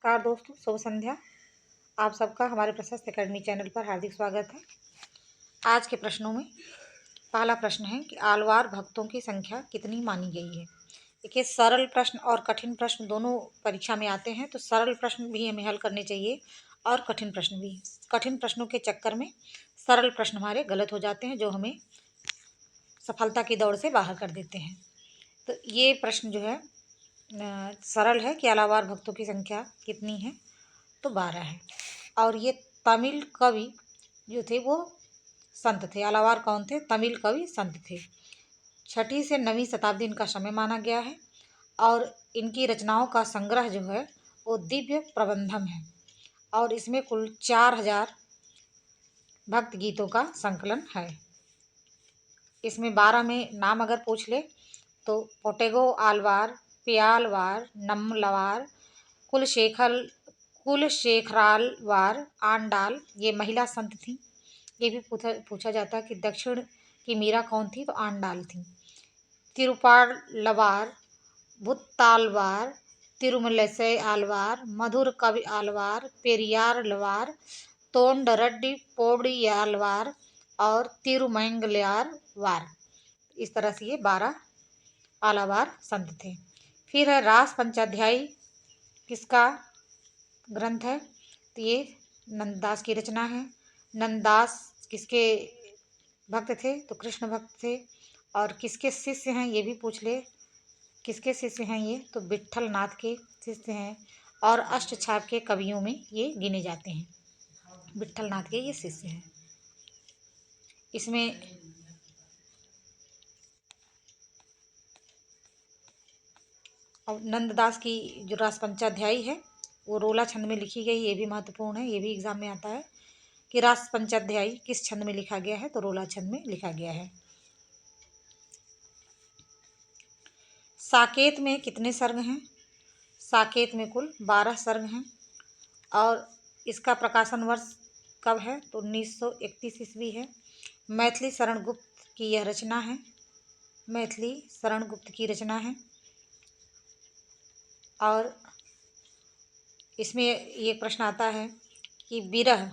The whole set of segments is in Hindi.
नमस्कार दोस्तों, शुभ संध्या। आप सबका हमारे प्रशस्त एकेडमी चैनल पर हार्दिक स्वागत है। आज के प्रश्नों में पहला प्रश्न है कि आलवार भक्तों की संख्या कितनी मानी गई है। देखिए, सरल प्रश्न और कठिन प्रश्न दोनों परीक्षा में आते हैं, तो सरल प्रश्न भी हमें हल करने चाहिए और कठिन प्रश्न भी। कठिन प्रश्नों के चक्कर में सरल प्रश्न हमारे गलत हो जाते हैं, जो हमें सफलता की दौड़ से बाहर कर देते हैं। तो ये प्रश्न जो है सरल है कि आलवार भक्तों की संख्या कितनी है, तो 12 है। और ये तमिल कवि जो थे वो संत थे। आलवार कौन थे? तमिल कवि संत थे। 6वीं से 9वीं शताब्दी इनका समय माना गया है और इनकी रचनाओं का संग्रह जो है वो दिव्य प्रबंधम है और इसमें कुल 4000 भक्त गीतों का संकलन है। इसमें 12 में नाम अगर पूछ ले तो पोटेगो आलवार, पियालवार, नम्मलवार, कुलशेखरालवार, आंडाल ये महिला संत थीं। ये भी पूछा जाता है कि दक्षिण की मीरा कौन थी, तो आंडाल थी। तिरुपालवार, भुत्तालवार, तिरुमलसै आलवार, मधुर कवि आलवार, पेरियारलवार, तोंडरड्डी पोडियालवार और तिरुमंगल्यार। इस तरह से ये 12 आलवार संत थे। फिर है रास पंचाध्यायी किसका ग्रंथ है, तो ये नंददास की रचना है। नंददास किसके भक्त थे, तो कृष्ण भक्त थे। और किसके शिष्य हैं ये भी पूछ ले, किसके शिष्य हैं ये, तो विट्ठल नाथ के शिष्य हैं और अष्टछाप के कवियों में ये गिने जाते हैं। विट्ठल नाथ के ये शिष्य हैं। इसमें और नंददास की जो रास पंचाध्यायी है वो रोला छंद में लिखी गई। ये भी महत्वपूर्ण है, ये भी एग्जाम में आता है कि रास पंचाध्यायी किस छंद में लिखा गया है, तो रोला छंद में लिखा गया है। साकेत में कितने सर्ग हैं? साकेत में कुल 12 सर्ग हैं और इसका प्रकाशन वर्ष कब है, तो 1931 ईस्वी है। मैथिली शरण गुप्त की यह रचना है। मैथिली शरण गुप्त की रचना है और इसमें ये प्रश्न आता है कि विरह,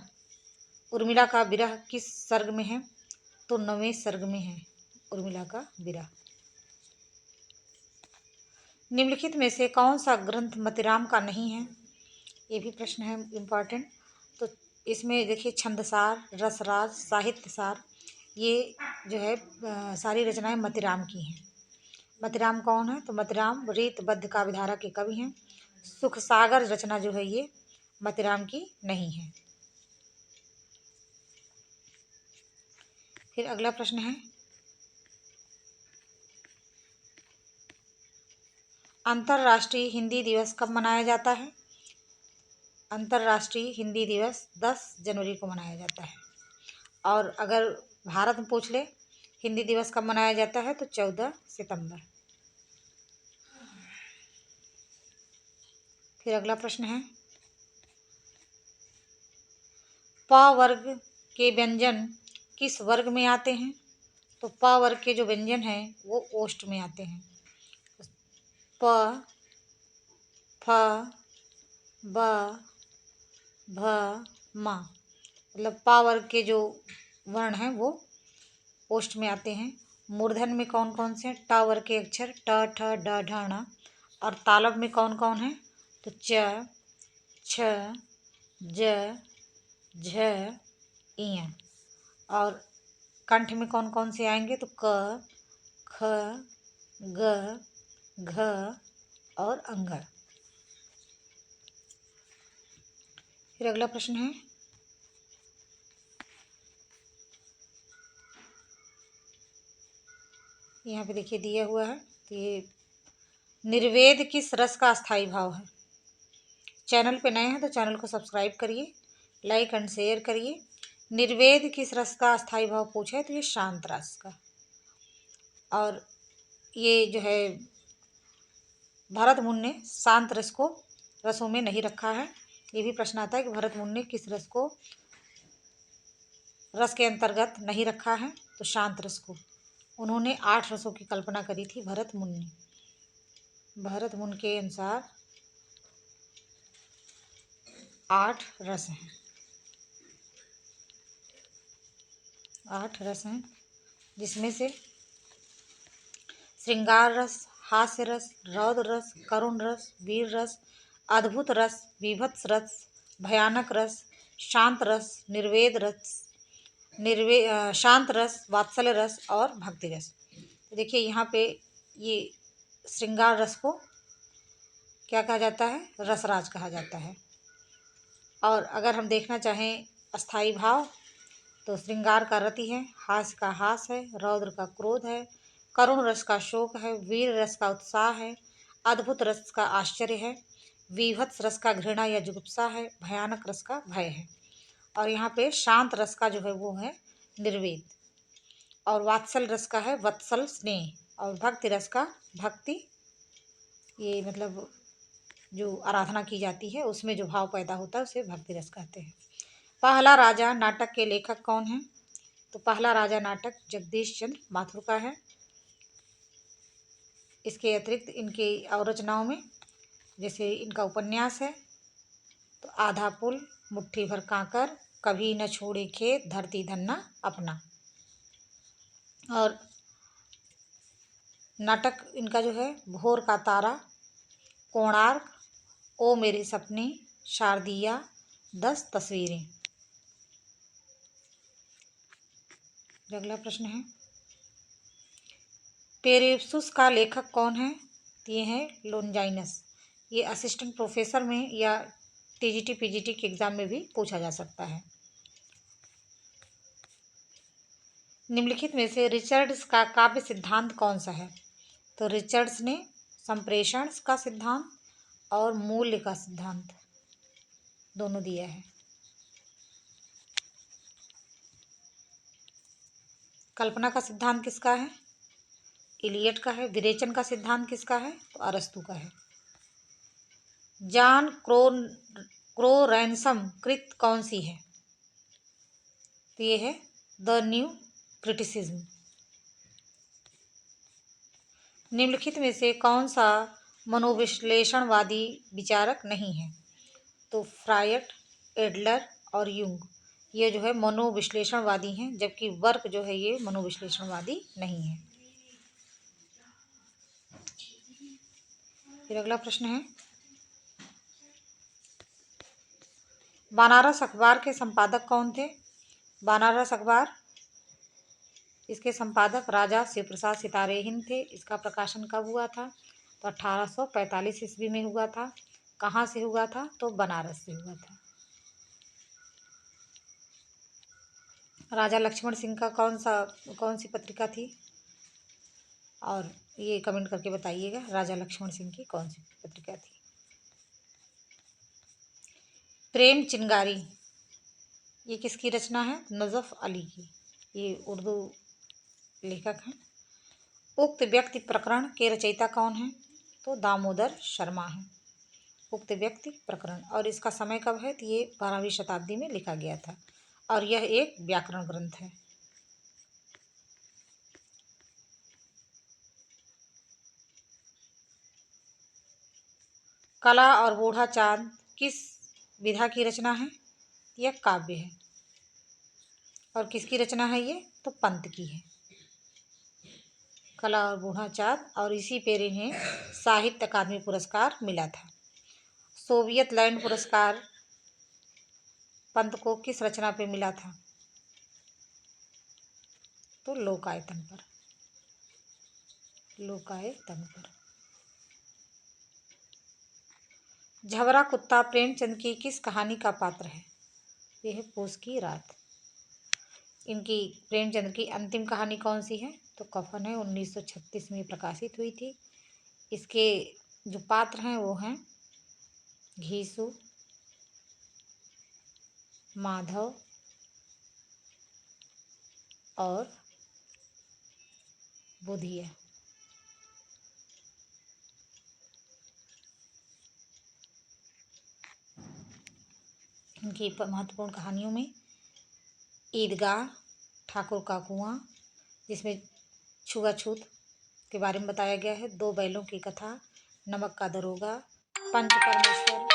उर्मिला का विरह किस सर्ग में है, तो 9वें सर्ग में है उर्मिला का विरह। निम्नलिखित में से कौन सा ग्रंथ मतिराम का नहीं है, ये भी प्रश्न है इम्पॉर्टेंट। तो इसमें देखिए छंदसार, रसराज, साहित्यसार ये जो है सारी रचनाएं मतिराम की हैं। मतिराम कौन है, तो मतिराम रीतबद्ध काव्यधारा के कवि हैं। सुखसागर रचना जो है ये मतिराम की नहीं है। फिर अगला प्रश्न है, अंतर्राष्ट्रीय हिंदी दिवस कब मनाया जाता है? अंतर्राष्ट्रीय हिंदी दिवस 10 जनवरी को मनाया जाता है। और अगर भारत में पूछ ले हिंदी दिवस कब मनाया जाता है, तो 14 सितंबर। फिर अगला प्रश्न है, प वर्ग के व्यंजन किस वर्ग में आते हैं? तो प वर्ग के जो व्यंजन हैं वो ओष्ठ में आते हैं। प, फ, ब, भ, म मतलब प वर्ग के जो वर्ण हैं वो ओष्ठ में आते हैं। मूर्धन में कौन कौन से हैं? ट वर्ग के अक्षर ट, ठ, ड, ढ, ण। और तालव में कौन कौन है, तो च, छ, ज, झ, इय। और कंठ में कौन कौन से आएंगे, तो क, ख, ग, घ और अंग। फिर अगला प्रश्न है, यहाँ पे देखिए दिया हुआ है, तो ये निर्वेद किस रस का स्थायी भाव है? चैनल पे नए हैं तो चैनल को सब्सक्राइब करिए, लाइक एंड शेयर करिए। निर्वेद किस रस का स्थायी भाव पूछा है, तो ये शांत रस का। और ये जो है भरत मुनि ने शांत रस को रसों में नहीं रखा है। ये भी प्रश्न आता है कि भरत मुनि ने किस रस को रस के अंतर्गत नहीं रखा है, तो शांत रस को। उन्होंने 8 रसों की कल्पना करी थी भरत मुनि ने। भरत मुनि के अनुसार 8 रस हैं। 8 रस हैं, जिसमें से श्रृंगार रस, हास्य रस, रौद्र रस, करुण रस, वीर रस, अद्भुत रस, बीभत्स रस, भयानक रस, शांत रस, निर्वेद रस, शांत रस, वात्सल्य रस और भक्ति रस। देखिए यहाँ पे ये श्रृंगार रस को क्या कहा जाता है? रसराज कहा जाता है। और अगर हम देखना चाहें अस्थाई भाव, तो श्रृंगार का रति है, हास्य का हास है, रौद्र का क्रोध है, करुण रस का शोक है, वीर रस का उत्साह है, अद्भुत रस का आश्चर्य है, विभत्स रस का घृणा या जुगुप्सा है, भयानक रस का भय है। और यहाँ पे शांत रस का जो है वो है निर्वेद, और वात्सल रस का है वत्सल स्नेह, और भक्ति रस का भक्ति, ये मतलब जो आराधना की जाती है उसमें जो भाव पैदा होता है उसे भक्ति रस कहते हैं। पहला राजा नाटक के लेखक कौन हैं? तो पहला राजा नाटक जगदीश चंद्र माथुर का है। इसके अतिरिक्त इनकी और रचनाओं में जैसे इनका उपन्यास है तो आधा पुल, मुट्ठी भर कांकर, कभी न छोड़े खेत, धरती धन्ना अपना। और नाटक इनका जो है भोर का तारा, कोणार्क, ओ मेरे सपने, शारदिया, 10 तस्वीरें। अगला प्रश्न है, पेरिप्सूस का लेखक कौन है? ये है लोनजाइनस। ये असिस्टेंट प्रोफेसर में या टीजीटी पीजीटी के एग्जाम में भी पूछा जा सकता है। निम्नलिखित में से रिचर्ड्स का काव्य सिद्धांत कौन सा है? तो रिचर्ड्स ने संप्रेषण का सिद्धांत और मूल्य का सिद्धांत दोनों दिया है। कल्पना का सिद्धांत किसका है? इलियट का है। विरेचन का सिद्धांत किसका है? तो अरस्तु का है। जॉन क्रोरैनसम कृत कौन सी है? तो ये है द न्यू क्रिटिसिज्म। निम्नलिखित में से कौन सा मनोविश्लेषणवादी विचारक नहीं है? तो फ्रायड, एडलर और यूंग, ये जो है मनोविश्लेषणवादी हैं, जबकि वर्क जो है ये मनोविश्लेषणवादी नहीं है। फिर अगला प्रश्न है, बनारस अखबार के संपादक कौन थे? बनारस अखबार, इसके संपादक राजा शिव प्रसाद सितारे हिंद थे। इसका प्रकाशन कब हुआ था? तो 1845 ईस्वी में हुआ था। कहाँ से हुआ था? तो बनारस से हुआ था। राजा लक्ष्मण सिंह का कौन सी पत्रिका थी? और ये कमेंट करके बताइएगा, राजा लक्ष्मण सिंह की कौन सी पत्रिका थी? प्रेम चिंगारी, ये किसकी रचना है? नजफ अली की। ये उर्दू लेखक हैं। उक्त व्यक्ति प्रकरण के रचयिता कौन हैं? तो दामोदर शर्मा हैं। उक्त व्यक्ति प्रकरण, और इसका समय कब है? तो ये 12वीं शताब्दी में लिखा गया था और यह एक व्याकरण ग्रंथ है। कला और बूढ़ा चांद किस विधा की रचना है? यह काव्य है। और किसकी रचना है ये? तो पंत की है। कला और बूढ़ा चांद, और इसी पर इन्हें साहित्य अकादमी पुरस्कार मिला था। सोवियत लैंड पुरस्कार पंत को किस रचना पे मिला था? तो लोकायतन पर। लोकायतन पर। झबरा कुत्ता प्रेमचंद की किस कहानी का पात्र है? यह है पूस की रात। इनकी प्रेमचंद की अंतिम कहानी कौन सी है? तो कफन है, 1936 में प्रकाशित हुई थी। इसके जो पात्र हैं वो हैं घीसू, माधव और बुधिया। इनकी महत्वपूर्ण कहानियों में ईदगाह, ठाकुर का कुआं, जिसमें छुआछूत के बारे में बताया गया है, 2 बैलों की कथा, नमक का दरोगा, पंच परमेश्वर,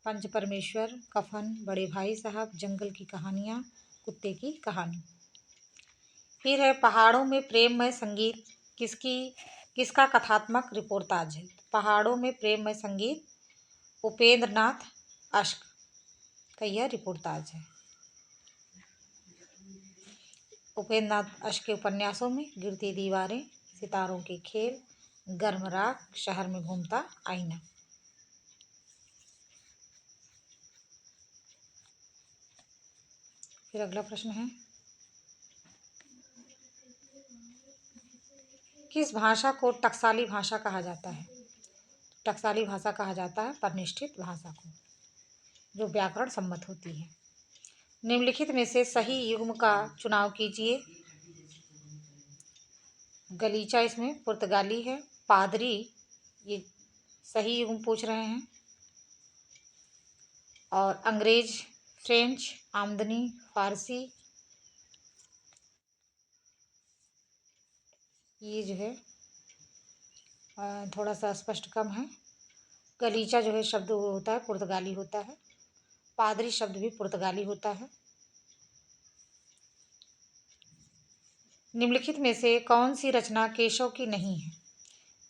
पंच परमेश्वर, कफन, बड़े भाई साहब, जंगल की कहानियाँ, कुत्ते की कहानी। फिर है पहाड़ों में प्रेममय संगीत किसका कथात्मक रिपोर्टाज है। पहाड़ों में प्रेममय संगीत उपेंद्र नाथ अश्क का यह रिपोर्टाज है। उपेंद्र नाथ अश्क के उपन्यासों में गिरती दीवारें, सितारों के खेल, गर्म राख, शहर में घूमता आईना। फिर अगला प्रश्न है, किस भाषा को टकसाली भाषा कहा जाता है। टकसाली भाषा कहा जाता है परिनिष्ठित भाषा को, जो व्याकरण सम्मत होती है। निम्नलिखित में से सही युग्म का चुनाव कीजिए। गलीचा इसमें पुर्तगाली है। पादरी ये सही युग्म पूछ रहे हैं। और अंग्रेज, फ्रेंच, आमदनी, फारसी, ये जो है थोड़ा सा स्पष्ट कम है। गलीचा जो है शब्द होता है पुर्तगाली होता है। पादरी शब्द भी पुर्तगाली होता है। निम्नलिखित में से कौन सी रचना केशव की नहीं है।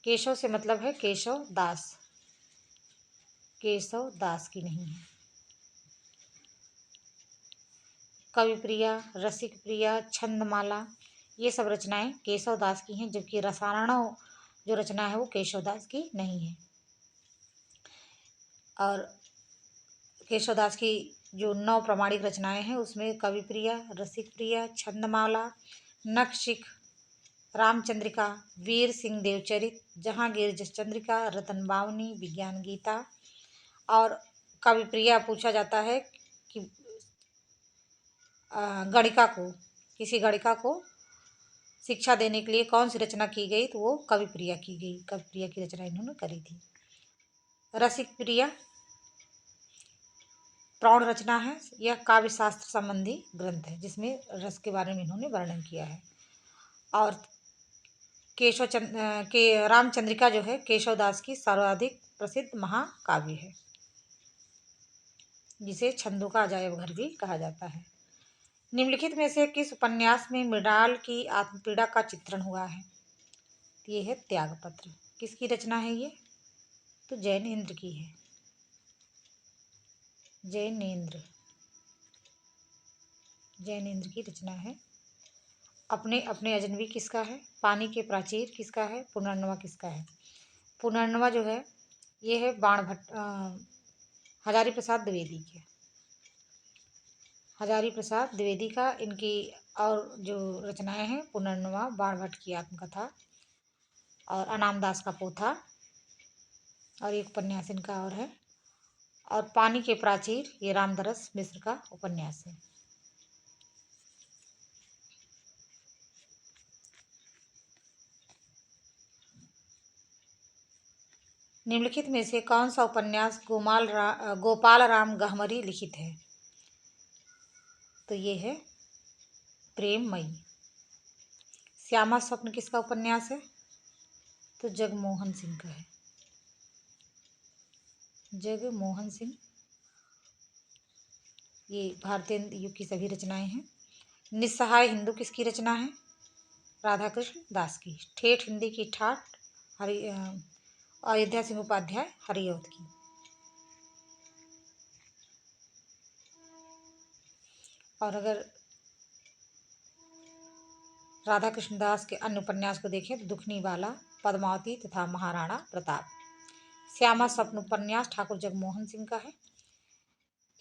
केशव से मतलब है केशव दास। केशव दास की नहीं है। कवि प्रिया, रसिक प्रिया, छंदमाला, ये सब रचनाएं केशव दास की हैं, जबकि रसायणों जो रचना है वो केशव दास की नहीं है। और केशव दास की जो 9 प्रामाणिक रचनाएं हैं उसमें कवि प्रिया, रसिक प्रिया, छंदमाला, नखशिख, रामचंद्रिका, वीर सिंह देवचरित, जहांगीर जसचंद्रिका, रतन बावनी, विज्ञान गीता। और कवि प्रिया पूछा जाता है कि गणिका को, किसी गणिका को शिक्षा देने के लिए कौन सी रचना की गई, तो वो कवि प्रिया की गई। कवि प्रिया की रचना इन्होंने करी थी। रसिक प्रिया प्रौढ़ रचना है। यह काव्य शास्त्र संबंधी ग्रंथ है जिसमें रस के बारे में इन्होंने वर्णन किया है। और के रामचंद्रिका जो है केशव दास की सर्वाधिक प्रसिद्ध महाकाव्य है, जिसे छंदों का अजायब घर भी कहा जाता है। निम्नलिखित में से किस उपन्यास में मृणाल की आत्मपीड़ा का चित्रण हुआ है। ये है त्यागपत्र। किसकी रचना है ये, तो जैनेन्द्र की है। जैनेन्द्र की रचना है। अपने अपने अजनबी किसका है। पानी के प्राचीर किसका है। पुनर्नवा किसका है। पुनर्नवा जो है ये है हजारी प्रसाद द्विवेदी के। हजारी प्रसाद द्विवेदी का इनकी और जो रचनाएं हैं पुनर्नवा, बाणभट्ट की आत्मकथा और अनाम दास का पोथा, और एक उपन्यास इनका और है। और पानी के प्राचीर ये रामदरस मिश्र का उपन्यास है। निम्नलिखित में से कौन सा उपन्यास गोपाल राम गहमरी लिखित है, तो ये है प्रेममयी। श्यामा स्वप्न किसका उपन्यास है, तो जगमोहन सिंह का है। जगमोहन सिंह, ये भारतीय युग की सभी रचनाएं हैं। निस्सहाय हिंदू किसकी रचना है, राधा कृष्ण दास की। ठेठ हिंदी की ठाठ अयोध्या सिंह उपाध्याय हरिऔध की। और अगर राधा कृष्ण दास के अन्य उपन्यास को देखें तो दुखनी वाला, पद्मावती तथा महाराणा प्रताप। श्यामा स्वप्न उपन्यास ठाकुर जगमोहन सिंह का है।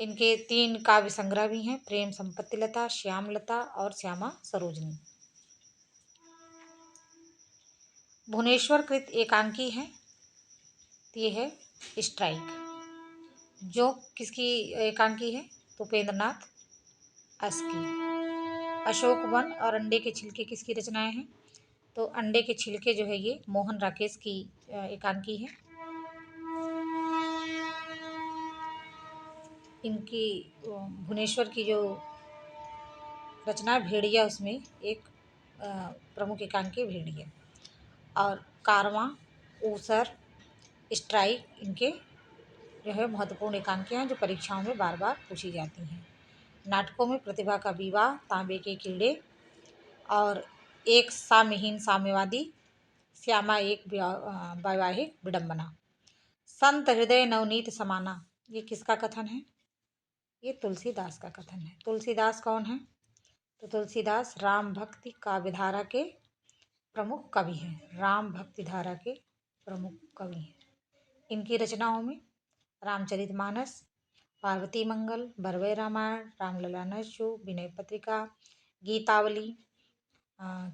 इनके 3 काव्य संग्रह भी हैं, प्रेम संपत्ति लता, श्यामलता और श्यामा सरोजनी। भुवनेश्वर कृत एकांकी है, ये है स्ट्राइक। जो किसकी एकांकी है, तो उपेंद्र नाथ अस्की। अशोक वन और अंडे के छिलके किसकी रचनाएं हैं, तो अंडे के छिलके जो है ये मोहन राकेश की एकांकी है। इनकी भुवनेश्वर की जो रचना भेड़िया, उसमें एक प्रमुख एकांकी भेड़िया। और कारवां, ऊसर, स्ट्राइक इनके जो है महत्वपूर्ण एकांकियाँ हैं जो परीक्षाओं में बार बार पूछी जाती हैं। नाटकों में प्रतिभा का विवाह, तांबे के कीड़े और एक साम्यहीन साम्यवादी, श्यामा एक वैवाहिक विडंबना। संत हृदय नवनीत समाना, ये किसका कथन है? ये तुलसीदास का कथन है। तुलसीदास कौन है? तो तुलसीदास राम भक्ति काव्यधारा के प्रमुख कवि हैं। राम भक्ति धारा के प्रमुख कवि हैं। इनकी रचनाओं में रामचरितमानस, पार्वती मंगल, बरवे रामायण, रामलला नरचू, विनय पत्रिका, गीतावली,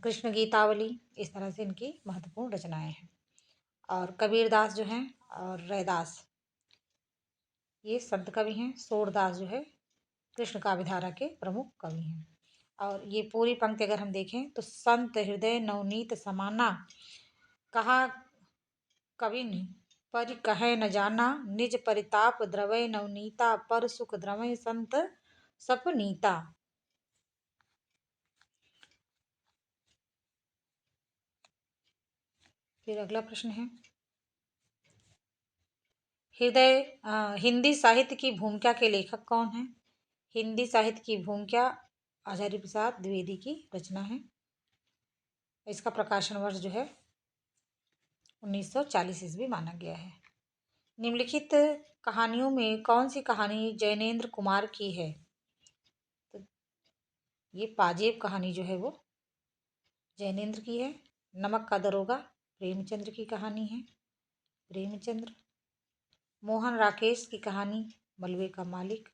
कृष्ण गीतावली, इस तरह से इनकी महत्वपूर्ण रचनाएं हैं। और कबीरदास जो हैं और रैदास ये संत कवि हैं। सूरदास जो है कृष्ण काव्यधारा के प्रमुख कवि हैं। और ये पूरी पंक्ति अगर हम देखें तो संत हृदय नवनीत समाना, कहा कवि ने पर कहे न जाना, निज परिताप द्रवय नवनीता, पर सुख द्रवय संत सपनीता। फिर अगला प्रश्न है, हिंदी साहित्य की भूमिका के लेखक कौन है? हिंदी साहित्य की भूमिका आचार्य प्रसाद द्विवेदी की रचना है। इसका प्रकाशन वर्ष जो है 1940 ईस्वी माना गया है। निम्नलिखित कहानियों में कौन सी कहानी जैनेन्द्र कुमार की है? तो ये पाजेब कहानी जो है वो जैनेन्द्र की है। नमक का दरोगा प्रेमचंद्र की कहानी है, प्रेमचंद्र। मोहन राकेश की कहानी मलबे का मालिक,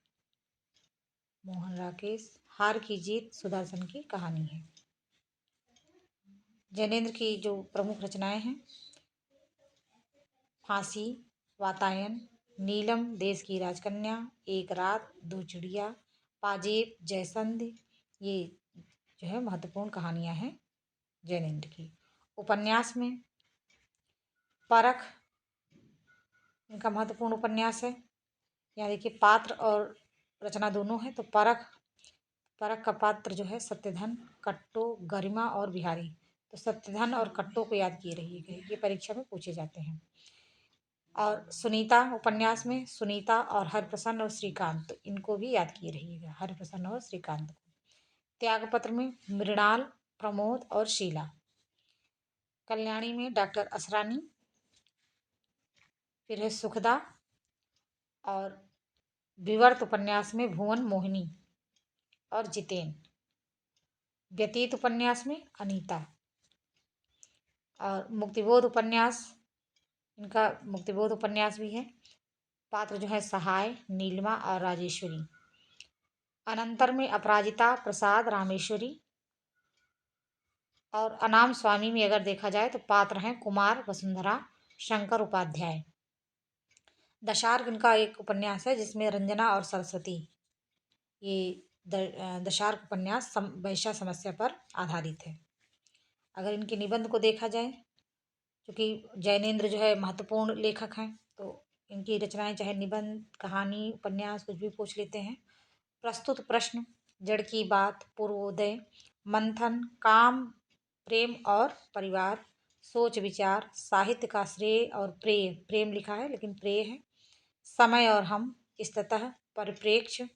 मोहन राकेश। हार की जीत सुदर्शन की कहानी है। जैनेन्द्र की जो प्रमुख रचनाएं हैं, फांसी, वातायन, नीलम, देश की राजकन्या, एक रात, दो चिड़िया, पाजेब, जयसंध, ये जो है महत्वपूर्ण कहानियां हैं जैनेन्द्र की। उपन्यास में परख इनका महत्वपूर्ण उपन्यास है। यहाँ देखिए पात्र और रचना दोनों है। तो परख का पात्र जो है सत्यधन, कट्टो, गरिमा और बिहारी। तो सत्यधन और कट्टो को याद किए रहिएगा, ये परीक्षा में पूछे जाते हैं। और सुनीता उपन्यास में सुनीता और हरप्रसन्न और श्रीकांत, तो इनको भी याद किए रहिएगा, हरप्रसन्न और श्रीकांत को। त्यागपत्र में मृणाल, प्रमोद और शीला। कल्याणी में डॉक्टर असरानी। फिर है सुखदा। और विवर्त उपन्यास में भुवन मोहिनी और जितेन। व्यतीत उपन्यास में अनीता। और मुक्तिबोध उपन्यास, इनका मुक्तिबोध उपन्यास भी है। पात्र जो है सहाय, नीलिमा और राजेश्वरी। अनंतर में अपराजिता, प्रसाद, रामेश्वरी। और अनाम स्वामी में अगर देखा जाए तो पात्र हैं कुमार, वसुंधरा, शंकर उपाध्याय। दशार्क इनका एक उपन्यास है जिसमें रंजना और सरस्वती, ये दशार्क उपन्यास वैश्या समस्या पर आधारित है। अगर इनके निबंध को देखा जाए, क्योंकि जैनेन्द्र जो है महत्वपूर्ण लेखक हैं, तो इनकी रचनाएं चाहे निबंध, कहानी, उपन्यास कुछ भी पूछ लेते हैं। प्रस्तुत प्रश्न, जड़ की बात, पूर्वोदय, मंथन, काम, प्रेम और परिवार, सोच विचार, साहित्य का श्रेय और प्रेय, प्रेम लिखा है लेकिन प्रेय है, समय और हम, स्ततः, परिप्रेक्ष्य,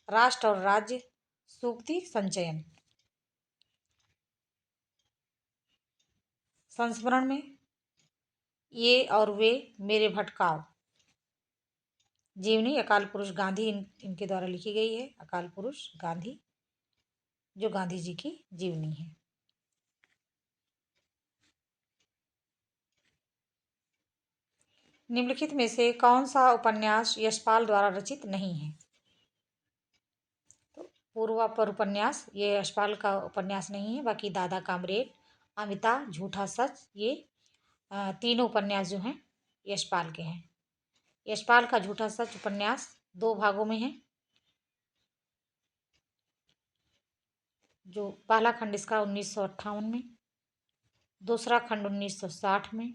राष्ट्र और राज्य, सूक्ति संचयन। संस्मरण में ये और वे, मेरे भटकाव, जीवनी अकाल पुरुष गांधी इनके द्वारा लिखी गई है। अकाल पुरुष गांधी, जो गांधी जी की जीवनी है। निम्नलिखित में से कौन सा उपन्यास यशपाल द्वारा रचित नहीं है? तो पूर्वापर उपन्यास ये यशपाल का उपन्यास नहीं है। बाकी दादा कामरेड, अमिता, झूठा सच, ये तीनों उपन्यास जो हैं यशपाल के हैं। यशपाल का झूठा सच उपन्यास 2 भागों में है। जो पहला खंड इसका 1958 में, दूसरा खंड 1960 में।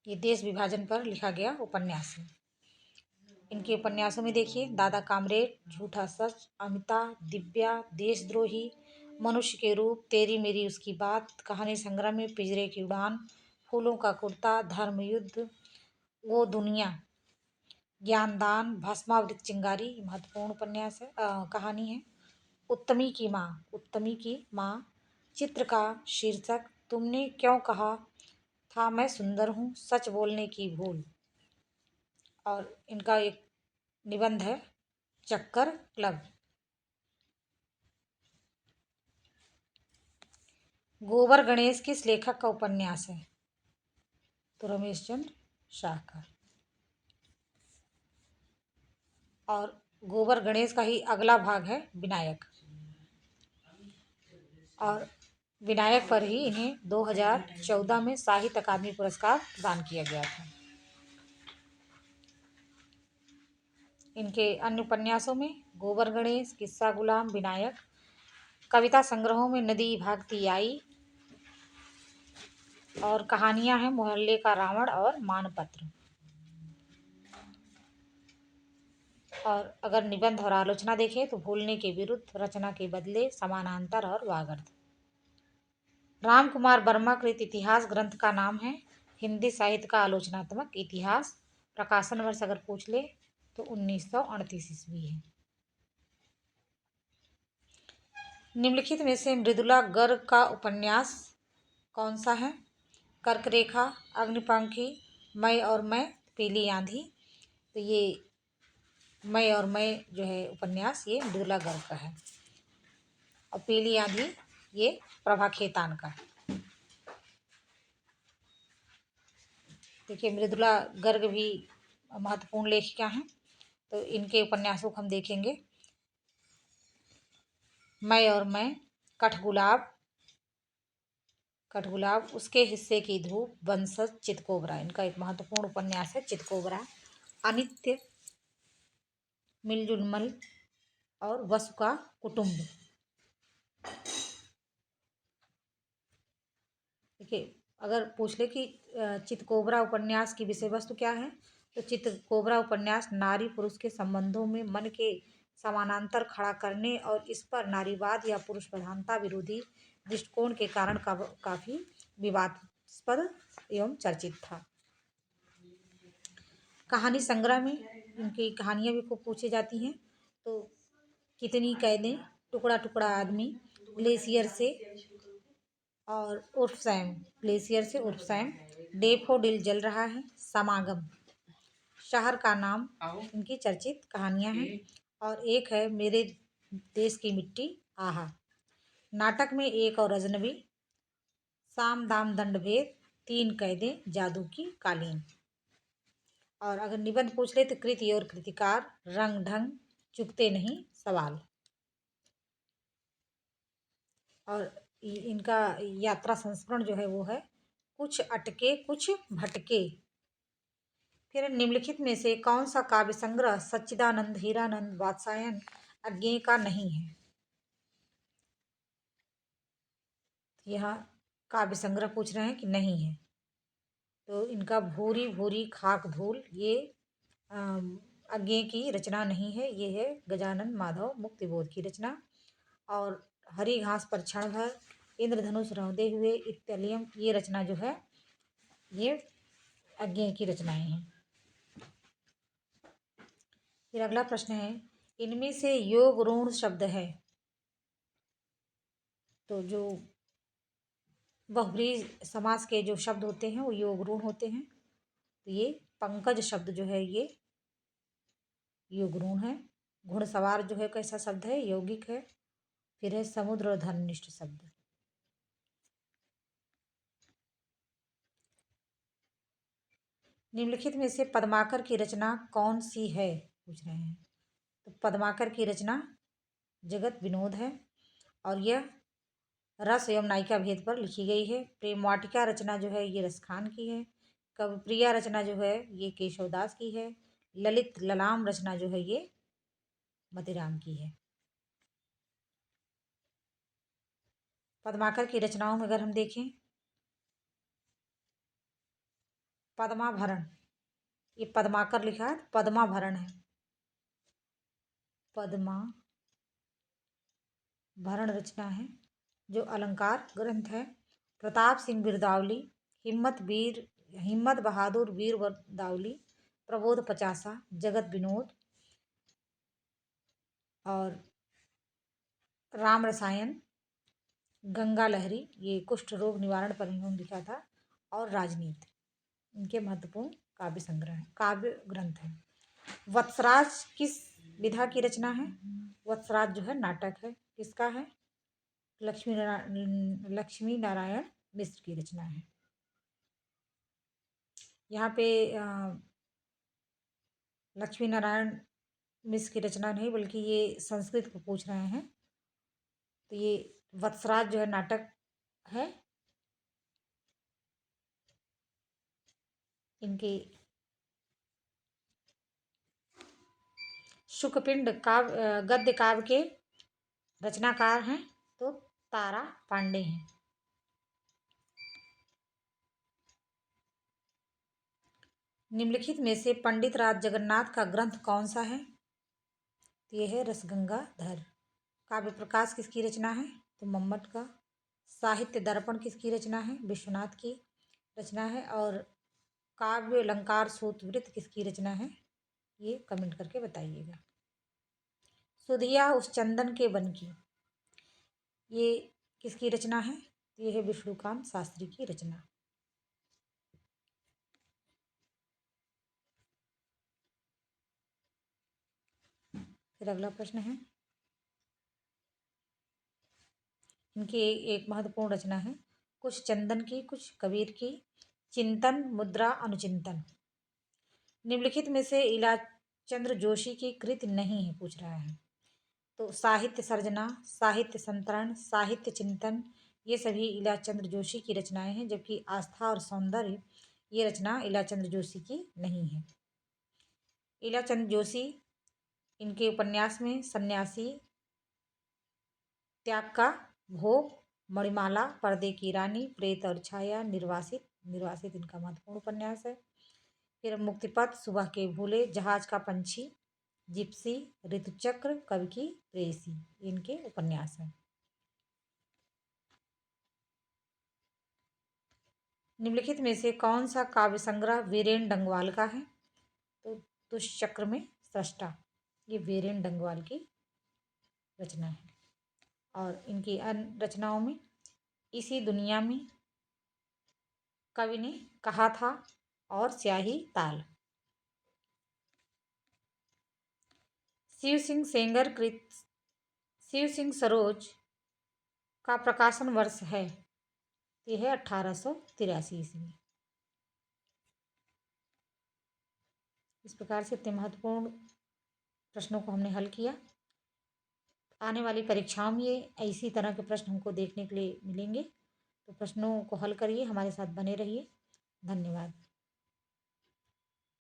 ये देश विभाजन पर लिखा गया उपन्यास है। इनके उपन्यासों में देखिए दादा कामरेड, झूठा सच, अमिता, दिव्या, देशद्रोही, मनुष्य के रूप, तेरी मेरी उसकी बात, कहानी संग्रह में पिंजरे की उड़ान, फूलों का कुर्ता, धर्म युद्ध, वो दुनिया, ज्ञानदान, भस्मावृत चिंगारी महत्वपूर्ण उपन्यास है, कहानी है। उत्तमी की माँ, चित्र का शीर्षक, तुमने क्यों कहा था मैं सुंदर हूँ, सच बोलने की भूल। और इनका एक निबंध है, चक्कर क्लब। गोबर गणेश किस लेखक का उपन्यास है? तो रमेश चंद्र शाह का। और गोबर गणेश का ही अगला भाग है विनायक। और विनायक पर ही इन्हें 2014 में साहित्य अकादमी पुरस्कार प्रदान किया गया था। इनके अन्य उपन्यासों में गोबर गणेश, किस्सा गुलाम, विनायक, कविता संग्रहों में नदी भागती आई, और कहानियां हैं मोहल्ले का रावण और मानपत्र। और अगर निबंध और आलोचना देखें तो भूलने के विरुद्ध, रचना के बदले, समानांतर और वागर्थ। राम कुमार वर्मा कृत इतिहास ग्रंथ का नाम है। हिंदी साहित्य का आलोचनात्मक इतिहास। प्रकाशन वर्ष अगर पूछ ले तो 1938 ईस्वी है। निम्नलिखित में से मृदुला गर्ग का उपन्यास कौन सा है? कर्क रेखा, अग्निपंखी, मैं और मैं, पीली आंधी। तो ये मैं और मैं जो है उपन्यास, ये मृदुला गर्ग का है। और पीली आंधी ये प्रभा खेतान का। देखिए, मृदुला गर्ग भी महत्वपूर्ण लेखिका हैं, तो इनके उपन्यासों को हम देखेंगे। मैं और मैं, कठगुलाब, उसके हिस्से की धूप, वंशज, चितकोबरा। इनका एक महत्वपूर्ण उपन्यास है चितकोबरा। अनित्य, मिलजुल और वसु का कुटुंब। देखिए, अगर पूछ ले कि चितकोबरा उपन्यास की विषय वस्तु क्या है, तो चितकोबरा उपन्यास नारी पुरुष के संबंधों में मन के समानांतर खड़ा करने और इस पर नारीवाद या पुरुष प्रधानता विरोधी दृष्टिकोण के कारण काफी विवादास्पद एवं चर्चित था। कहानी संग्रह में इनकी कहानियां भी खूब पूछी जाती हैं। तो कितनी कैदें, टुकड़ा टुकड़ा आदमी, ग्लेशियर से और उर्फ सैम, डेफोडिल जल रहा है, समागम, शहर का नाम, इनकी चर्चित कहानियां हैं। और एक है मेरे देश की मिट्टी, आहा। नाटक में एक और अजनबी, साम दाम दंड भेद, तीन कैदें, जादू की कालीन। और अगर निबंध पूछ ले तो कृति और कृतिकार, रंग ढंग, चुकते नहीं सवाल। और इनका यात्रा संस्करण जो है वो है, कुछ अटके कुछ भटके। फिर निम्नलिखित में से कौन सा काव्य संग्रह सच्चिदानंद हीरानंद वात्स्यायन अज्ञेय का नहीं है? यहाँ काव्य संग्रह पूछ रहे हैं कि नहीं है, तो इनका भूरी भूरी खाक धूल, ये अज्ञेय की रचना नहीं है। ये है गजानन माधव मुक्तिबोध की रचना। और हरी घास पर क्षण भर, इंद्रधनुष रौंदे हुए, इत्तलियम, ये रचना जो है ये अज्ञेय की रचनाएं हैं। फिर अगला प्रश्न है, इनमें से योग ऋण शब्द है। तो जो बहुब्रीहि समास के जो शब्द होते हैं वो योग ऋण होते हैं। तो ये पंकज शब्द जो है ये योग ऋण है। घुड़सवार जो है कैसा शब्द है? यौगिक है। फिर है समुद्र और धर्मनिष्ठ शब्द। निम्नलिखित में से पद्माकर की रचना कौन सी है, पूछ रहे हैं। तो पद्माकर की रचना जगत विनोद है, और यह रस एवं नायिका भेद पर लिखी गई है। प्रेम वाटिका रचना जो है ये रसखान की है। कविप्रिया रचना जो है ये केशवदास की है। ललित ललाम रचना जो है ये मतिराम की है। पद्माकर की रचनाओं में अगर हम देखें, पद्माभरण, ये पद्माकर लिखा है, पद्माभरण है। पद्माभरण रचना है जो अलंकार ग्रंथ है। प्रताप सिंह बिरदावली हिम्मत बहादुर, वीर दावली, प्रबोध पचासा, जगत विनोद और राम रसायन, गंगा लहरी, ये कुष्ठ रोग निवारण पर इन्होंने लिखा था, और राजनीति, इनके महत्वपूर्ण काव्य ग्रंथ हैं। वत्सराज किस विधा की रचना है? वत्सराज जो है नाटक है, किसका है? लक्ष्मी नारायण मिश्र की रचना है। यहाँ पे लक्ष्मी नारायण मिश्र की रचना नहीं बल्कि ये संस्कृत को पूछ रहे हैं, तो ये वत्सराज जो है नाटक है। इनके शुकपिंड गद्य काव्य के रचनाकार हैं तो तारा पांडे हैं। निम्नलिखित में से पंडित राज जगन्नाथ का ग्रंथ कौन सा है? तो ये है रसगंगाधर। काव्य प्रकाश किसकी रचना है? तो मम्मट का। साहित्य दर्पण किसकी रचना है? विश्वनाथ की रचना है। और काव्य अलंकार सूत्रवृत्त किसकी रचना है? ये कमेंट करके बताइएगा। सुधिया उस चंदन के वन की, ये किसकी रचना है? ये है विष्णुकांत शास्त्री की रचना। फिर अगला प्रश्न है, इनकी एक महत्वपूर्ण रचना है, कुछ चंदन की, कुछ कबीर की, चिंतन मुद्रा अनुचिंतन। निम्नलिखित में से इलाचंद्र जोशी की कृति नहीं है, पूछ रहा है। तो साहित्य सर्जना, साहित्य संतरण, साहित्य चिंतन, ये सभी इलाचंद्र जोशी की रचनाएं हैं, जबकि आस्था और सौंदर्य ये रचना इलाचंद्र जोशी की नहीं है। इलाचंद्र जोशी इनके उपन्यास में सन्यासी, त्याग का भोग, मणिमाला, पर्दे की रानी, प्रेत और छाया, निर्वासित इनका महत्वपूर्ण उपन्यास है। फिर मुक्तिपथ, सुबह के भूले, जहाज का पंछी, जिप्सी, ऋतुचक्र, कवि की प्रेयसी, इनके उपन्यास हैं। निम्नलिखित में से कौन सा काव्य संग्रह वीरेन डंगवाल का है? तो दुष्चक्र में सृष्टा, ये वीरेन डंगवाल की रचना है। और इनकी अन्य रचनाओं में इसी दुनिया में, कवि ने कहा था और स्याही ताल। शिव सिंह सेंगर कृत शिव सिंह सरोज का प्रकाशन वर्ष है, यह है 1883 ईस्वी। इस प्रकार से इतने महत्वपूर्ण प्रश्नों को हमने हल किया। आने वाली परीक्षाओं में ये इसी तरह के प्रश्न हमको देखने के लिए मिलेंगे, तो प्रश्नों को हल करिए, हमारे साथ बने रहिए। धन्यवाद।